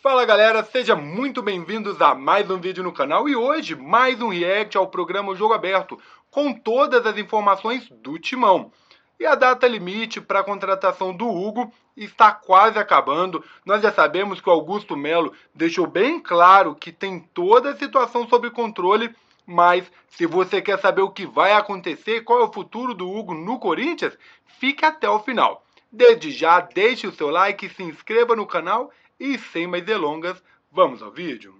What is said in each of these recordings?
Fala galera, sejam muito bem-vindos a mais um vídeo no canal e hoje mais um react ao programa Jogo Aberto com todas as informações do Timão. E a data limite para a contratação do Hugo está quase acabando. Nós já sabemos que o Augusto Melo deixou bem claro que tem toda a situação sob controle, mas se você quer saber o que vai acontecer, qual é o futuro do Hugo no Corinthians, fique até o final. Desde já, deixe o seu like, se inscreva no canal e sem mais delongas, vamos ao vídeo.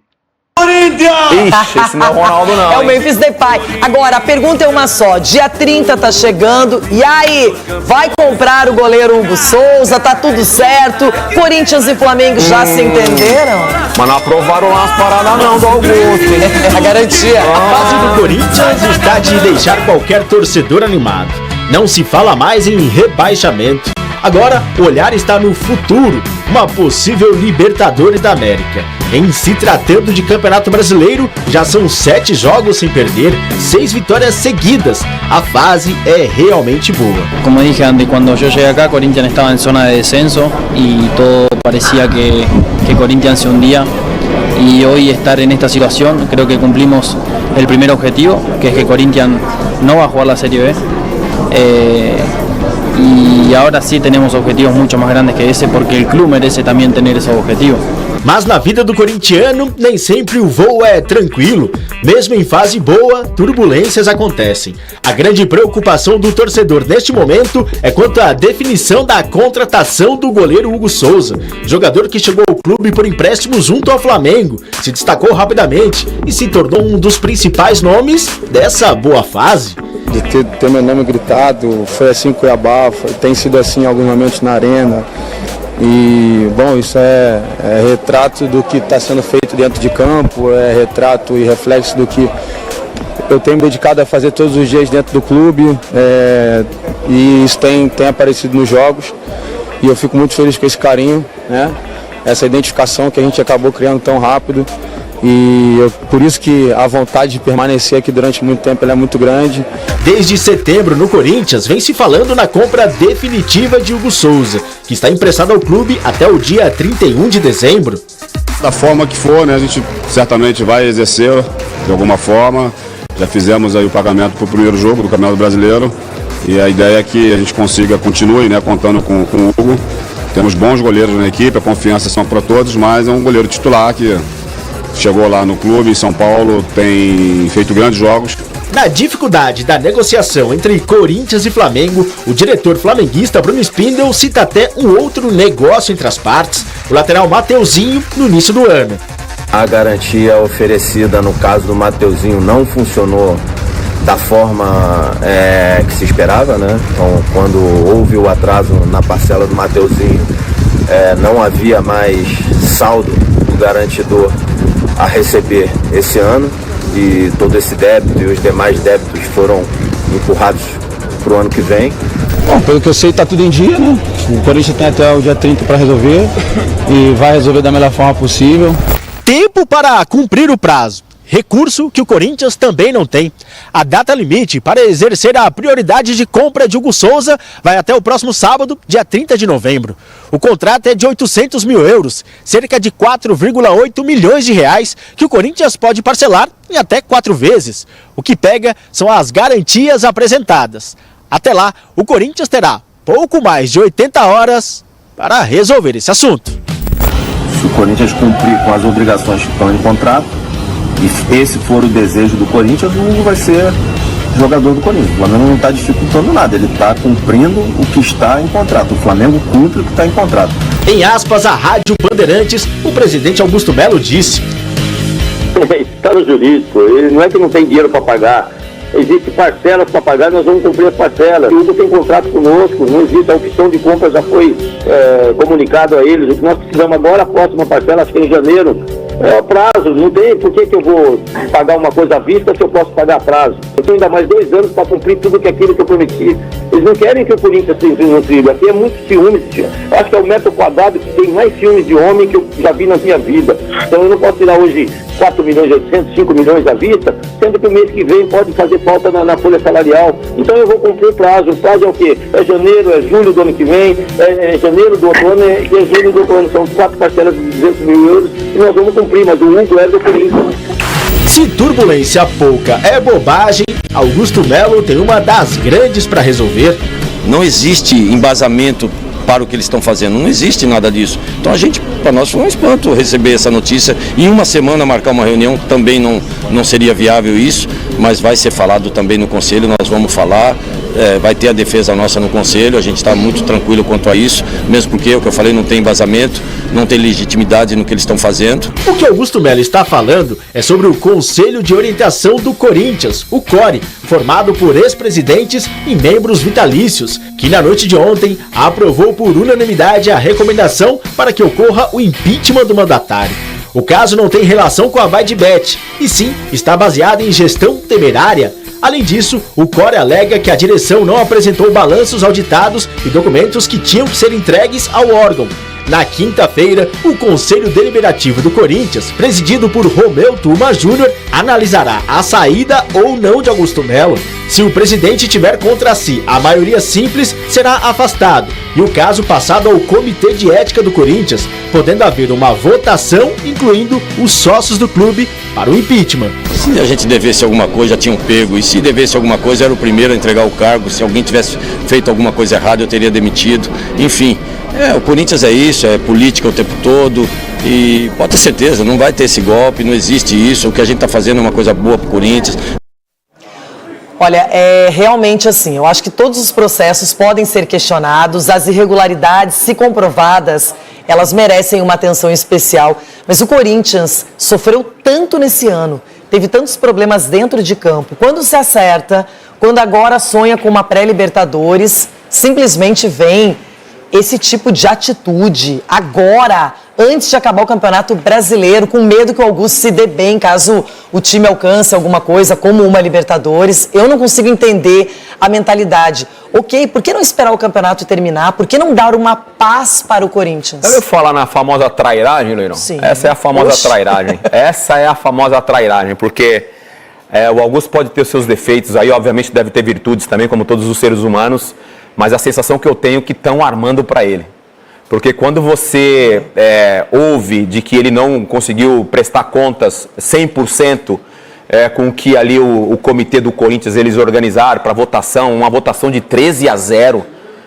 Ixi, esse não é o Ronaldo não. É o Memphis Depay. Agora, a pergunta é uma só. Dia 30 tá chegando. E aí? Vai comprar o goleiro Hugo Souza? Tá tudo certo? Corinthians e Flamengo já se entenderam? Mas não aprovaram lá as paradas não do Augusto. É a garantia. A fase do Corinthians está de deixar qualquer torcedor animado. Não se fala mais em rebaixamento. Agora, o olhar está no futuro, uma possível Libertadores da América. Em se tratando de Campeonato Brasileiro, já são 7 jogos sem perder, 6 vitórias seguidas. A fase é realmente boa. Como dije antes, quando eu cheguei acá, Corinthians estava em zona de descenso e todo parecia que Corinthians se hundia. Y hoy estar en esta situación, creo que cumplimos el primer objetivo, que es que Corinthians no va a jugar la Serie B. Y ahora sí tenemos objetivos mucho más grandes que ese, porque el club merece también tener esos objetivos. Mas na vida do corintiano, nem sempre o voo é tranquilo. Mesmo em fase boa, turbulências acontecem. A grande preocupação do torcedor neste momento é quanto à definição da contratação do goleiro Hugo Souza, jogador que chegou ao clube por empréstimo junto ao Flamengo, se destacou rapidamente e se tornou um dos principais nomes dessa boa fase. De ter meu nome gritado, foi assim em Cuiabá, tem sido assim em alguns momentos na arena. E, bom, isso é retrato do que está sendo feito dentro de campo, é retrato e reflexo do que eu tenho me dedicado a fazer todos os dias dentro do clube, e isso tem aparecido nos jogos. E eu fico muito feliz com esse carinho, né? Essa identificação que a gente acabou criando tão rápido. E por isso que a vontade de permanecer aqui durante muito tempo ela é muito grande. Desde setembro no Corinthians vem se falando na compra definitiva de Hugo Souza, que está emprestado ao clube até o dia 31 de dezembro. Da forma que for, né, a gente certamente vai exercer de alguma forma. Já fizemos aí o pagamento para o primeiro jogo do Campeonato Brasileiro e a ideia é que a gente continue, né, contando com o Hugo. Temos bons goleiros na equipe, a confiança são para todos, mas é um goleiro titular que chegou lá no clube em São Paulo, tem feito grandes jogos. Na dificuldade da negociação entre Corinthians e Flamengo, o diretor flamenguista Bruno Spindel cita até um outro negócio entre as partes, o lateral Mateuzinho, no início do ano. A garantia oferecida no caso do Mateuzinho não funcionou da forma que se esperava, né? Então, quando houve o atraso na parcela do Mateuzinho, não havia mais saldo do garantidor a receber esse ano, e todo esse débito e os demais débitos foram empurrados para o ano que vem. Bom, pelo que eu sei, está tudo em dia, né? O Corinthians tem até o dia 30 para resolver e vai resolver da melhor forma possível. Tempo para cumprir o prazo. Recurso que o Corinthians também não tem. A data limite para exercer a prioridade de compra de Hugo Souza vai até o próximo sábado, dia 30 de novembro. O contrato é de 800 mil euros, cerca de 4,8 milhões de reais, que o Corinthians pode parcelar em até 4 vezes. O que pega são as garantias apresentadas. Até lá, o Corinthians terá pouco mais de 80 horas para resolver esse assunto. Se o Corinthians cumprir com as obrigações que estão em contrato, e esse for o desejo do Corinthians, o Hugo vai ser jogador do Corinthians. O Flamengo não está dificultando nada, ele está cumprindo o que está em contrato. O Flamengo cumpre o que está em contrato. Em aspas à Rádio Bandeirantes, o presidente Augusto Melo disse: está no jurídico, ele não é que não tem dinheiro para pagar. Existem parcelas para pagar, nós vamos cumprir as parcelas. O Hugo tem contrato conosco, não existe, a opção de compra já foi comunicado a eles. O que nós precisamos agora, a próxima parcela, acho que é em janeiro, é o prazo. Não tem por que eu vou pagar uma coisa à vista se eu posso pagar a prazo. Eu tenho ainda mais 2 anos para cumprir tudo aquilo que eu prometi. Eles não querem que o Corinthians se no trilho. Aqui é muito ciúmes. Eu acho que é o metro quadrado que tem mais ciúmes de homem que eu já vi na minha vida. Então eu não posso tirar hoje 4 milhões e 800, 5 milhões à vista, sendo que o mês que vem pode fazer falta na folha salarial. Então eu vou cumprir o prazo. O prazo é o quê? É janeiro, é julho do ano que vem, é janeiro do outro ano e é julho do outro ano. São 4 parcelas de 200 mil euros e nós vamos cumprir, mas o Hugo é do Corinthians. Se turbulência pouca é bobagem, Augusto Melo tem uma das grandes para resolver. Não existe embasamento para o que eles estão fazendo, não existe nada disso. Então para nós foi um espanto receber essa notícia. Em uma semana marcar uma reunião também não seria viável isso, mas vai ser falado também no conselho, nós vamos falar, vai ter a defesa nossa no conselho, a gente está muito tranquilo quanto a isso, mesmo porque o que eu falei não tem embasamento, não tem legitimidade no que eles estão fazendo. O que Augusto Melo está falando é sobre o Conselho de Orientação do Corinthians, o CORE, formado por ex-presidentes e membros vitalícios, que na noite de ontem aprovou por unanimidade a recomendação para que ocorra o impeachment do mandatário. O caso não tem relação com a Vaidbet, e sim está baseado em gestão temerária. Além disso, o CORE alega que a direção não apresentou balanços auditados e documentos que tinham que ser entregues ao órgão. Na quinta-feira, o Conselho Deliberativo do Corinthians, presidido por Romeu Tuma Júnior, analisará a saída ou não de Augusto Melo. Se o presidente tiver contra si a maioria simples, será afastado e o caso passado ao Comitê de Ética do Corinthians, podendo haver uma votação incluindo os sócios do clube para o impeachment. Se a gente devesse alguma coisa, já tinham pego, e se devesse alguma coisa, era o primeiro a entregar o cargo. Se alguém tivesse feito alguma coisa errada, eu teria demitido. Enfim, o Corinthians é isso, é política o tempo todo, e pode ter certeza, não vai ter esse golpe, não existe isso. O que a gente está fazendo é uma coisa boa para o Corinthians. Olha, é realmente assim, eu acho que todos os processos podem ser questionados, as irregularidades, se comprovadas, elas merecem uma atenção especial. Mas o Corinthians sofreu tanto nesse ano, teve tantos problemas dentro de campo. Quando se acerta, quando agora sonha com uma pré-Libertadores, simplesmente vem esse tipo de atitude agora, antes de acabar o Campeonato Brasileiro, com medo que o Augusto se dê bem, caso o time alcance alguma coisa como uma Libertadores. Eu não consigo entender a mentalidade. Ok, por que não esperar o campeonato terminar? Por que não dar uma paz para o Corinthians? Eu falar na famosa trairagem, Leirão? Sim. Essa é a famosa trairagem. Essa é a famosa trairagem, porque o Augusto pode ter os seus defeitos, aí obviamente deve ter virtudes também, como todos os seres humanos, mas a sensação que eu tenho é que estão armando para ele. Porque quando você ouve de que ele não conseguiu prestar contas 100% com o que ali o comitê do Corinthians eles organizaram para votação, uma votação de 13-0.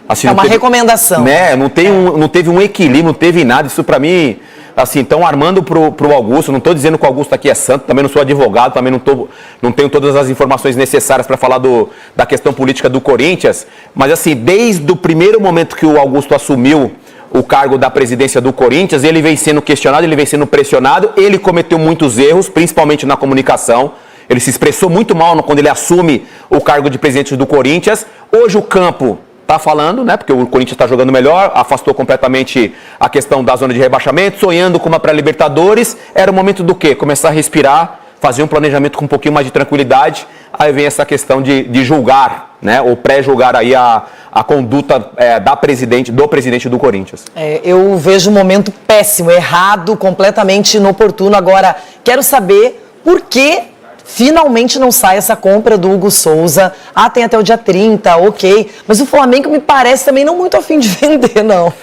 Assim, é uma recomendação. Né, não teve um equilíbrio, não teve nada. Isso para mim, assim, estão armando pro Augusto. Não estou dizendo que o Augusto aqui é santo, também não sou advogado, também não tenho todas as informações necessárias para falar da questão política do Corinthians. Mas assim, desde o primeiro momento que o Augusto assumiu o cargo da presidência do Corinthians, ele vem sendo questionado, ele vem sendo pressionado, ele cometeu muitos erros, principalmente na comunicação, ele se expressou muito mal quando ele assume o cargo de presidente do Corinthians. Hoje o campo está falando, né, porque o Corinthians está jogando melhor, afastou completamente a questão da zona de rebaixamento, sonhando com uma pré-Libertadores, era o momento do quê? Começar a respirar, fazer um planejamento com um pouquinho mais de tranquilidade, aí vem essa questão de julgar, né, ou pré-julgar aí a conduta do presidente do Corinthians. Eu vejo um momento péssimo, errado, completamente inoportuno. Agora, quero saber por que finalmente não sai essa compra do Hugo Souza. Tem até o dia 30, ok. Mas o Flamengo me parece também não muito afim de vender, não.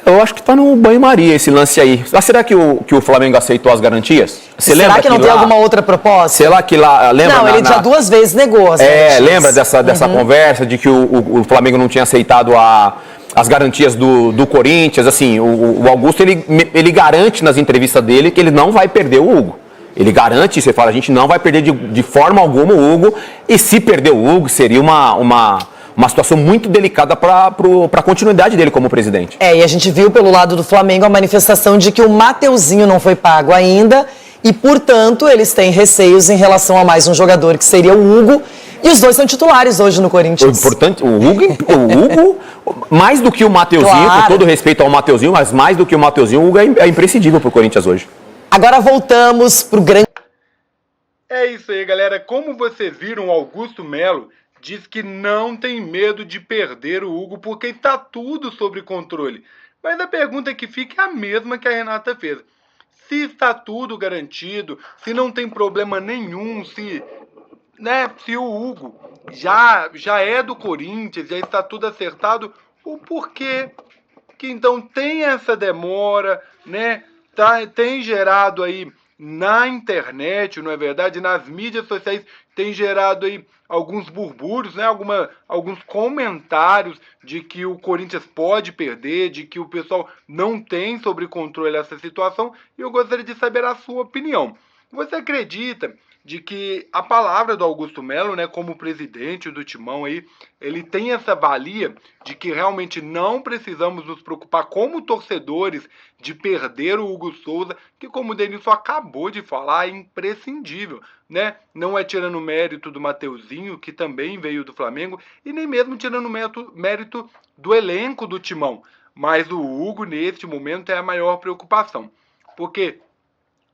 Eu acho que está no banho-maria esse lance aí. Será que o Flamengo aceitou as garantias? Será que não tem alguma outra proposta? Será que lá... Lembra não, ele já 2 vezes negou as garantias. Lembra dessa conversa de que o Flamengo não tinha aceitado as garantias do Corinthians? Assim, o Augusto, ele garante nas entrevistas dele que ele não vai perder o Hugo. Ele garante, você fala, a gente não vai perder de forma alguma o Hugo. E se perder o Hugo, seria uma situação muito delicada para a continuidade dele como presidente. E a gente viu pelo lado do Flamengo a manifestação de que o Mateuzinho não foi pago ainda e, portanto, eles têm receios em relação a mais um jogador, que seria o Hugo, e os dois são titulares hoje no Corinthians. Portanto, o Hugo, mais do que o Mateuzinho, claro, com todo respeito ao Mateuzinho, mas mais do que o Mateuzinho, o Hugo é imprescindível para o Corinthians hoje. Agora voltamos para o grande... É isso aí, galera. Como vocês viram, o Augusto Melo diz que não tem medo de perder o Hugo porque está tudo sob controle. Mas a pergunta que fica é a mesma que a Renata fez. se está tudo garantido, se não tem problema nenhum, se o Hugo já é do Corinthians, já está tudo acertado, o porquê que então tem essa demora, né? Tem gerado aí na internet, não é verdade? Nas mídias sociais tem gerado aí alguns burburos, né? Alguns comentários de que o Corinthians pode perder, de que o pessoal não tem sobre controle essa situação, e eu gostaria de saber a sua opinião. Você acredita de que a palavra do Augusto Melo, né, como presidente do Timão aí, ele tem essa valia de que realmente não precisamos nos preocupar como torcedores de perder o Hugo Souza, que, como o Denilson acabou de falar, é imprescindível, né? Não é tirando mérito do Mateuzinho, que também veio do Flamengo, e nem mesmo tirando mérito do elenco do Timão, mas o Hugo, neste momento, é a maior preocupação, porque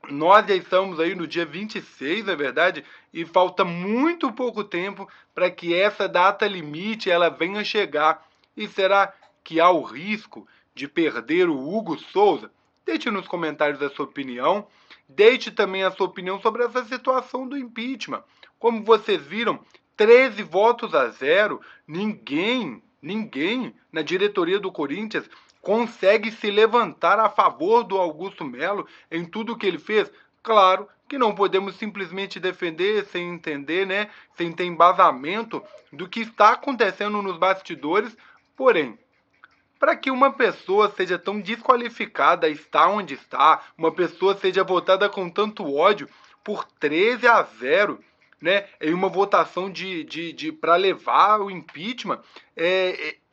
nós já estamos aí no dia 26, é verdade? E falta muito pouco tempo para que essa data limite ela venha chegar. E será que há o risco de perder o Hugo Souza? Deixe nos comentários a sua opinião. Deixe também a sua opinião sobre essa situação do impeachment. Como vocês viram, 13 votos a 0. Ninguém na diretoria do Corinthians consegue se levantar a favor do Augusto Melo em tudo que ele fez. Claro que não podemos simplesmente defender sem entender, né, sem ter embasamento do que está acontecendo nos bastidores. Porém, para que uma pessoa seja tão desqualificada, está onde está, uma pessoa seja votada com tanto ódio por 13 a 0, né, em uma votação para levar o impeachment,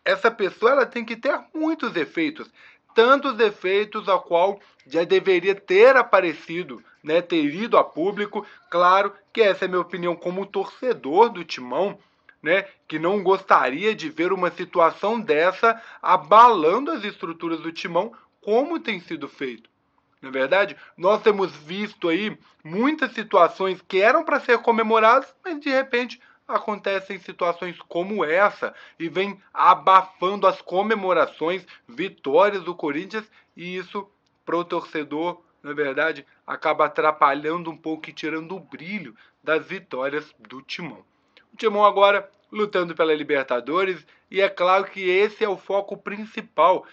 essa pessoa ela tem que ter muitos defeitos, tantos defeitos a qual já deveria ter aparecido, né, ter ido a público. Claro que essa é a minha opinião como torcedor do Timão, né, que não gostaria de ver uma situação dessa abalando as estruturas do Timão, como tem sido feito. Na verdade, nós temos visto aí muitas situações que eram para ser comemoradas, mas de repente acontecem situações como essa e vem abafando as comemorações, vitórias do Corinthians, e isso para o torcedor, na verdade, acaba atrapalhando um pouco e tirando o brilho das vitórias do Timão. O Timão agora lutando pela Libertadores, e é claro que esse é o foco principal.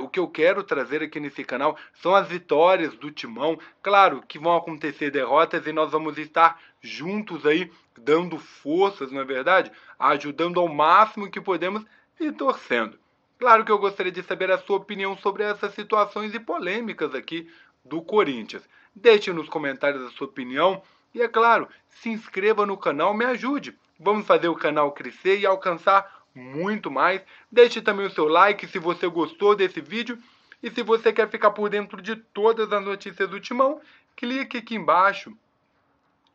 O que eu quero trazer aqui nesse canal são as vitórias do Timão. Claro que vão acontecer derrotas e nós vamos estar juntos aí, dando forças, não é verdade? Ajudando ao máximo que podemos e torcendo. Claro que eu gostaria de saber a sua opinião sobre essas situações e polêmicas aqui do Corinthians. Deixe nos comentários a sua opinião e, é claro, se inscreva no canal, me ajude. Vamos fazer o canal crescer e alcançar muito mais. Deixe também o seu like se você gostou desse vídeo. E se você quer ficar por dentro de todas as notícias do Timão, clique aqui embaixo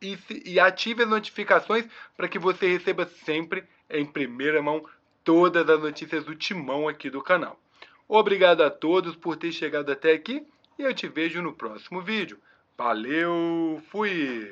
e ative as notificações para que você receba sempre em primeira mão todas as notícias do Timão aqui do canal. Obrigado a todos por ter chegado até aqui e eu te vejo no próximo vídeo. Valeu, fui!